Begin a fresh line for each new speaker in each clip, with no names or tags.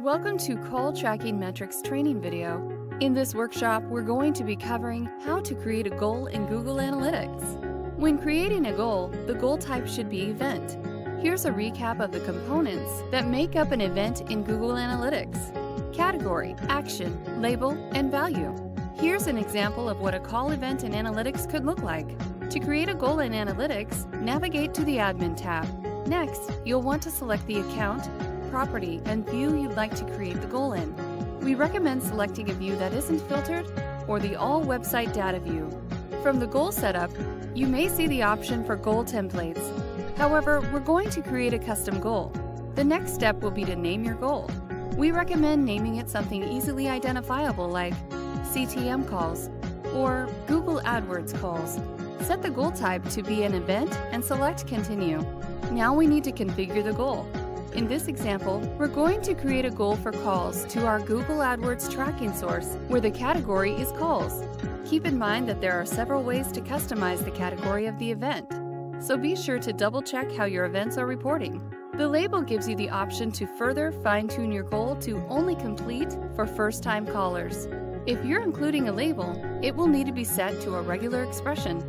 Welcome to CallTrackingMetrics Training video. In this workshop, we're going to be covering how to create a goal in Google Analytics. When creating a goal, the goal type should be event. Here's a recap of the components that make up an event in Google Analytics: category, action, label, and value. Here's an example of what a call event in Analytics could look like. To create a goal in Analytics, navigate to the Admin tab. Next, you'll want to select the account, property, and view you'd like to create the goal in. We recommend selecting a view that isn't filtered or the All Website Data view. From the goal setup, you may see the option for goal templates. However, we're going to create a custom goal. The next step will be to name your goal. We recommend naming it something easily identifiable like CTM Calls or Google AdWords Calls. Set the goal type to be an event and select Continue. Now we need to configure the goal. In this example, we're going to create a goal for calls to our Google AdWords tracking source, where the category is calls. Keep in mind that there are several ways to customize the category of the event, so be sure to double-check how your events are reporting. The label gives you the option to further fine-tune your goal to only complete for first-time callers. If you're including a label, it will need to be set to a regular expression.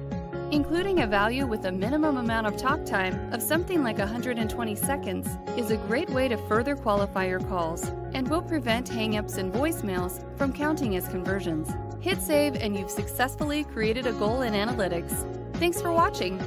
Including a value with a minimum amount of talk time of something like 120 seconds is a great way to further qualify your calls and will prevent hang-ups and voicemails from counting as conversions. Hit save and you've successfully created a goal in Analytics. Thanks for watching.